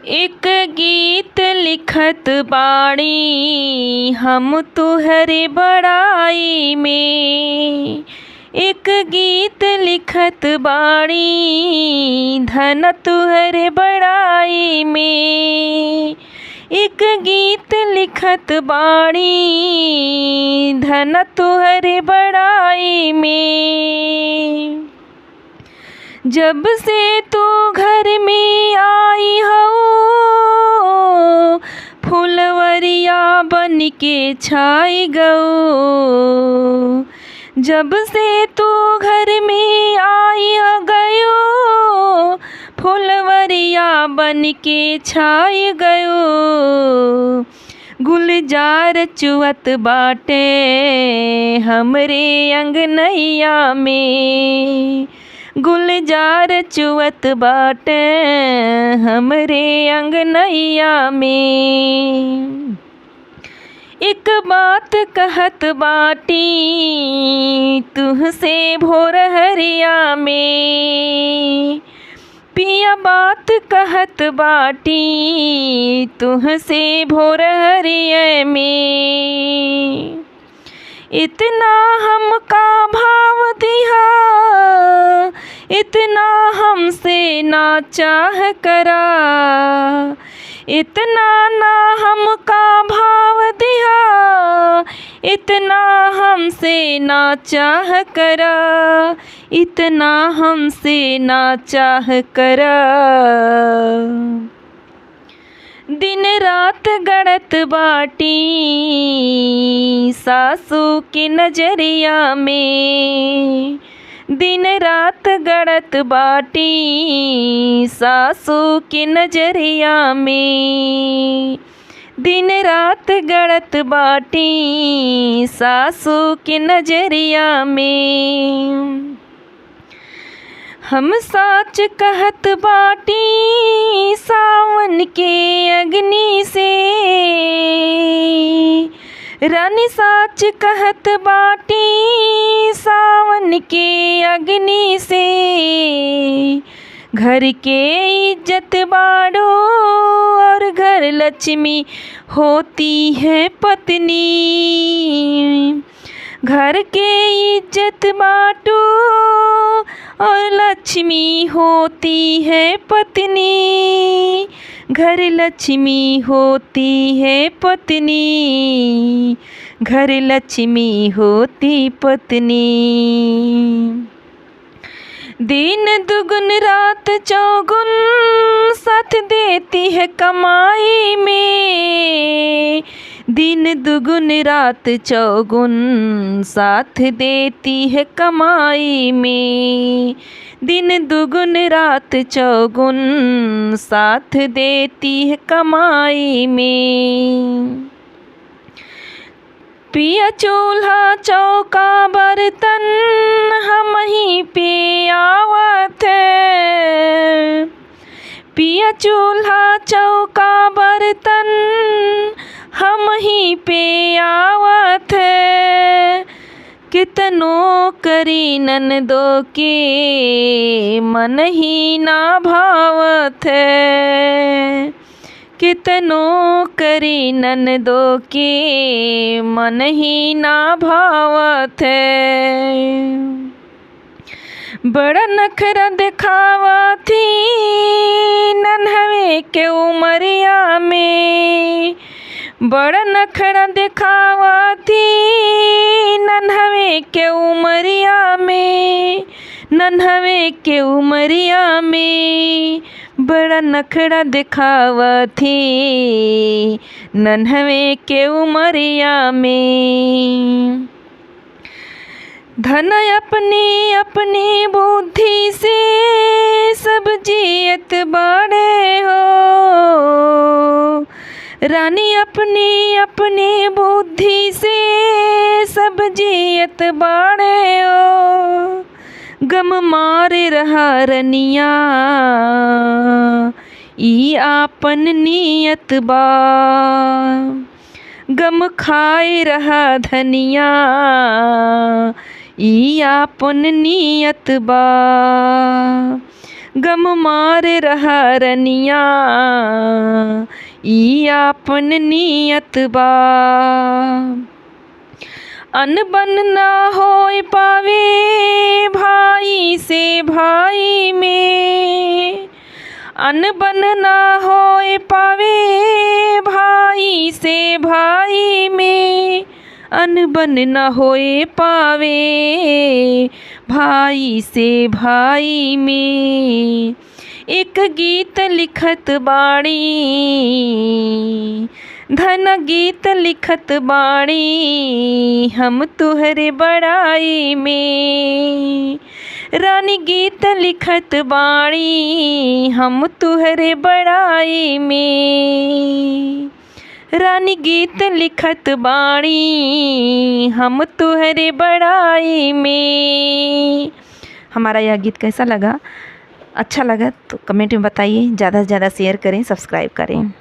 एक गीत लिखत बाड़ी हम तुहरे बड़ाई में। एक गीत लिखत बाड़ी धन तुहरे बड़ाई में। एक गीत लिखत बाड़ी धन तुहरे बड़ाई में। जब से तू घर में आई हो फुलवरिया बन के छाई गओ। जब से तू घर में आई हो गयो फुलवरिया बन के छाई गयो। गुलजार चुअत बाटे हमरे अंगनैया में। गुलजार चुअत बाटे हमरे अंगनैया में। एक बात कहत बाटी तुहसे भोर हरिया में। पिया बात कहत बाटी तुहसे भोर हरिया में। इतना हमका भाव दिया इतना हमसे ना चाह करा। इतना ना हमका भाव दिया इतना हमसे ना चाह करा। इतना हमसे ना चाह करा। दिन रात गड़त बाटी सासू की नजरिया में। दिन रात गड़त बाटी सासू की नजरिया में। दिन रात गड़त बाटी सासू की नजरिया में। हम साच कहत बाटी सावन के अग्नि से। रानी साच कहत बाटी सावन के अग्नि से। घर के इज्जत बाड़ो और घर लक्ष्मी होती है पत्नी। घर के इज्जत बाटो और लक्ष्मी होती है पत्नी। घर लक्ष्मी होती है पत्नी। घर लक्ष्मी होती पत्नी। दिन दुगुन रात चौगुन साथ देती है कमाई में। दिन दुगुन रात चौगुन साथ देती है कमाई में। दिन दुगुन रात चौगुन साथ देती है कमाई में। पिया चूल्हा चौका बर्तन हम ही पे आवत है। पिया चूल्हा चौका बर्तन हम ही पे आवत है। कितनो करी ननदो के मन ही ना भावत है। कितनो करी ननदो के मन ही ना भावत है। बड़ा नखरा दिखावा थी नन्हवे के उमरिया में। बड़ा नखरा दिखावा थी नन्हवे के उमरिया में। नन्हवे के उमरिया में बड़ा नखरा दिखावा थी नन्हवे के उमरिया में। धन अपनी अपनी बुद्धि से सब जियत बाड़े हो। रानी अपनी अपनी बुद्धि से सब जियत बाड़े हो। गम मारे रहा रनिया ई आपन नियत बा। गम खाए रहा धनिया ई आपन नियत बा। गम मार रहा रनिया, ई आपन नियत बा। अनबन ना होए पावे भाई से भाई में, अनबन ना होए पावे भाई से भाई में, अनबन न होए पावे भाई से भाई में। एक गीत लिखत बाणी, धन गीत लिखत बाणी, हम तुहरे बड़ाई में। रानी गीत लिखत बाणी, हम तुहरे बड़ाई में। रानी गीत लिखत बाणी, हम तुहरे बड़ाई में। हमारा यह गीत कैसा लगा? अच्छा लगा तो कमेंट में बताइए। ज़्यादा से ज़्यादा शेयर करें, सब्सक्राइब करें।